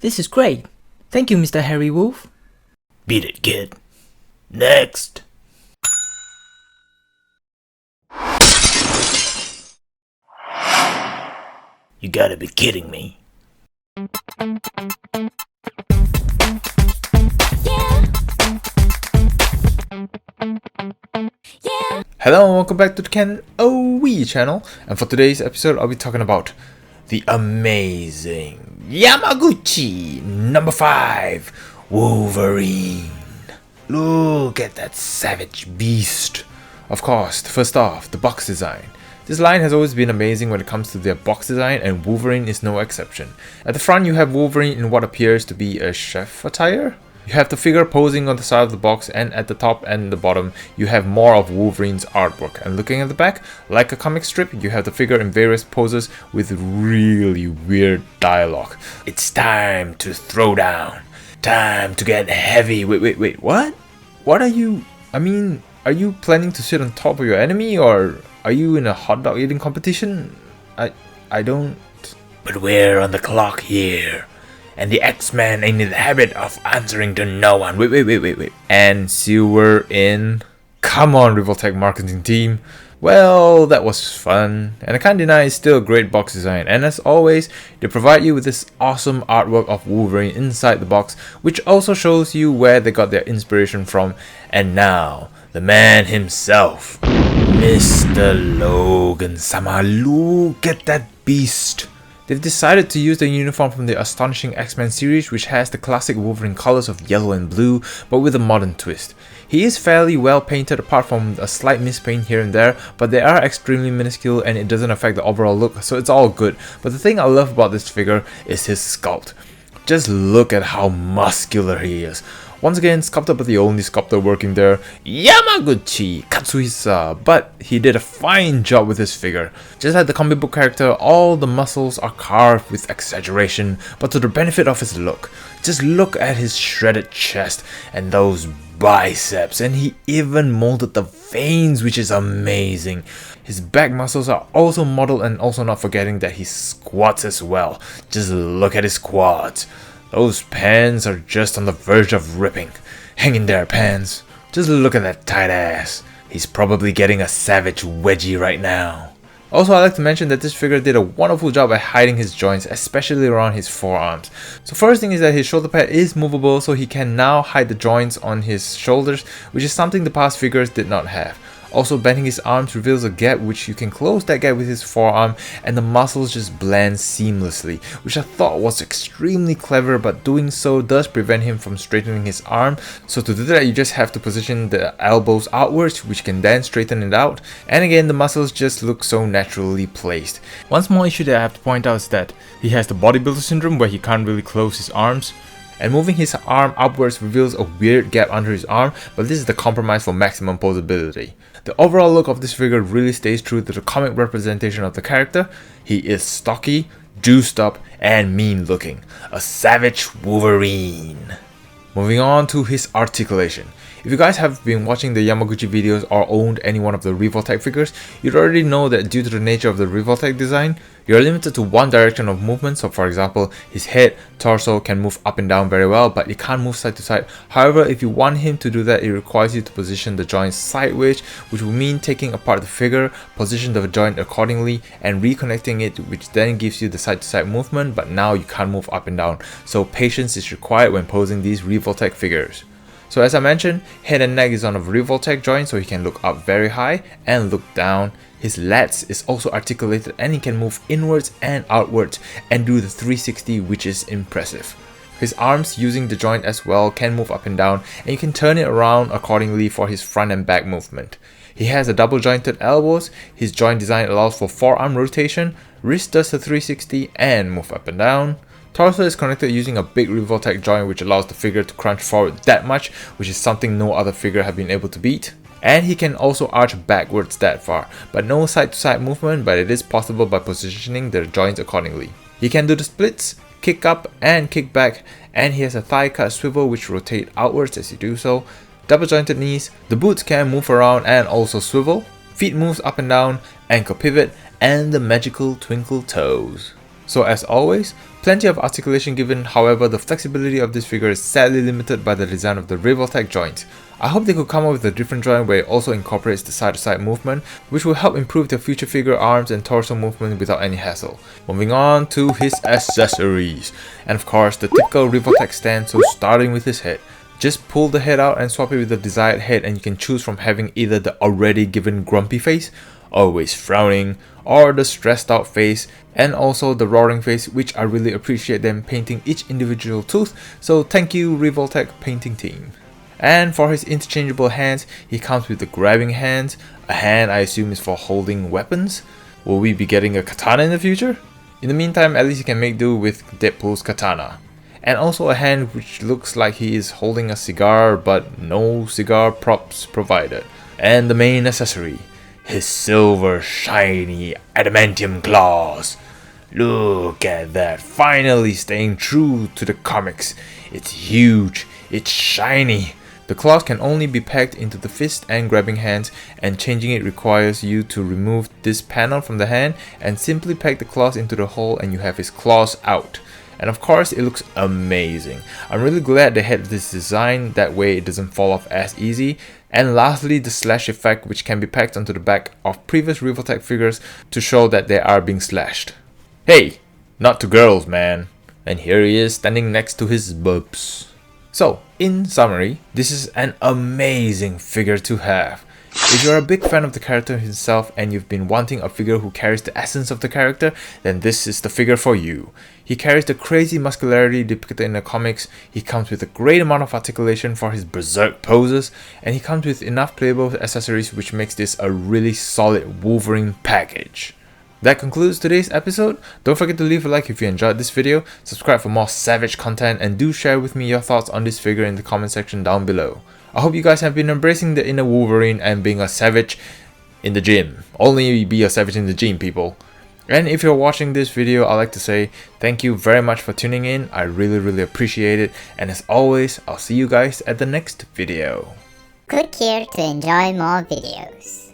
This is great. Thank you, Mr. Harry Wolf. Beat it, kid. Next. You gotta be kidding me. Hello and welcome back to the KenOhwee Channel, and for today's episode I'll be talking about the amazing Yamaguchi number 5 Wolverine. Look at that savage beast. Of course, first off, the box design. This line has always been amazing when it comes to their box design, and Wolverine is no exception. At the front you have Wolverine in what appears to be a chef attire. You have the figure posing on the side of the box, and at the top and the bottom you have more of Wolverine's artwork. And looking at the back, like a comic strip, you have the figure in various poses with really weird dialogue. It's time to throw down. Time to get heavy. Wait, what? What are you... are you planning to sit on top of your enemy, or are you in a hot dog eating competition? I don't... But we're on the clock here. And the X-Men ain't in the habit of answering to no one. Wait. And so we're in... Come on, Revoltech marketing team. Well, that was fun. And I can't deny it's still a great box design. And as always, they provide you with this awesome artwork of Wolverine inside the box, which also shows you where they got their inspiration from. And now, the man himself, Mr. Logan-sama. Look at that beast. They've decided to use the uniform from the Astonishing X-Men series, which has the classic Wolverine colors of yellow and blue, but with a modern twist. He is fairly well painted apart from a slight mispaint here and there, but they are extremely minuscule and it doesn't affect the overall look, so it's all good. But the thing I love about this figure is his sculpt. Just look at how muscular he is. Once again, sculpted by the only sculptor working there, Yamaguchi Katsuhisa, but he did a fine job with this figure. Just like the comic book character, all the muscles are carved with exaggeration, but to the benefit of his look. Just look at his shredded chest and those biceps, and he even molded the veins, which is amazing. His back muscles are also modeled, and also not forgetting that he squats as well. Just look at his quads. Those pants are just on the verge of ripping. Hang in there, pants. Just look at that tight ass. He's probably getting a savage wedgie right now. Also, I'd like to mention that this figure did a wonderful job at hiding his joints, especially around his forearms. So first thing is that his shoulder pad is movable, so he can now hide the joints on his shoulders, which is something the past figures did not have. Also, bending his arms reveals a gap, which you can close that gap with his forearm, and the muscles just blend seamlessly, which I thought was extremely clever, but doing so does prevent him from straightening his arm. So to do that, you just have to position the elbows outwards, which can then straighten it out, and again the muscles just look so naturally placed. One small issue that I have to point out is that he has the bodybuilder syndrome where he can't really close his arms. And moving his arm upwards reveals a weird gap under his arm, but this is the compromise for maximum posability. The overall look of this figure really stays true to the comic representation of the character. He is stocky, juiced up, and mean looking. A savage Wolverine. Moving on to his articulation. If you guys have been watching the Yamaguchi videos or owned any one of the Revoltech figures, you'd already know that due to the nature of the Revoltech design, you're limited to one direction of movement. So for example, his head, torso can move up and down very well, but it can't move side to side. However, if you want him to do that, it requires you to position the joints sideways, which will mean taking apart the figure, position the joint accordingly, and reconnecting it, which then gives you the side to side movement, but now you can't move up and down. So patience is required when posing these Revoltech figures. So as I mentioned, head and neck is on a Revoltech joint, so he can look up very high and look down. His lats is also articulated, and he can move inwards and outwards and do the 360, which is impressive. His arms, using the joint as well, can move up and down, and you can turn it around accordingly for his front and back movement. He has a double jointed elbows. His joint design allows for forearm rotation, wrist does the 360 and move up and down. Torso is connected using a big Revoltech joint, which allows the figure to crunch forward that much, which is something no other figure have been able to beat. And he can also arch backwards that far, but no side to side movement, but it is possible by positioning the joints accordingly. He can do the splits, kick up and kick back, and he has a thigh cut swivel which rotate outwards as you do so. Double jointed knees, the boots can move around and also swivel, feet moves up and down, ankle pivot, and the magical twinkle toes. So as always, plenty of articulation given, however the flexibility of this figure is sadly limited by the design of the Revoltech joint. I hope they could come up with a different joint where it also incorporates the side-to-side movement, which will help improve their future figure arms and torso movement without any hassle. Moving on to his accessories, and of course the typical Revoltech stand, so starting with his head. Just pull the head out and swap it with the desired head, and you can choose from having either the already given grumpy face, always frowning, or the stressed out face, and also the roaring face, which I really appreciate them painting each individual tooth, so thank you Revoltech painting team. And for his interchangeable hands, he comes with the grabbing hands, a hand I assume is for holding weapons. Will we be getting a katana in the future? In the meantime, at least he can make do with Deadpool's katana. And also a hand which looks like he is holding a cigar, but no cigar props provided. And the main accessory, his silver shiny adamantium claws. Look at that, finally staying true to the comics. It's huge, it's shiny. The claws can only be pegged into the fist and grabbing hands, and changing it requires you to remove this panel from the hand and simply peg the claws into the hole, and you have his claws out. And of course it looks amazing. I'm really glad they had this design, that way it doesn't fall off as easy. And lastly, the slash effect, which can be pegged onto the back of previous Revoltech figures to show that they are being slashed. Hey, not to girls, man. And here he is standing next to his boobs. So, in summary, this is an amazing figure to have. If you're a big fan of the character himself and you've been wanting a figure who carries the essence of the character, then this is the figure for you. He carries the crazy muscularity depicted in the comics, he comes with a great amount of articulation for his berserk poses, and he comes with enough playable accessories which makes this a really solid Wolverine package. That concludes today's episode. Don't forget to leave a like if you enjoyed this video, subscribe for more savage content, and do share with me your thoughts on this figure in the comment section down below. I hope you guys have been embracing the inner Wolverine and being a savage in the gym. Only be a savage in the gym, people. And if you're watching this video, I'd like to say thank you very much for tuning in. I really appreciate it. And as always, I'll see you guys at the next video. Click here to enjoy more videos.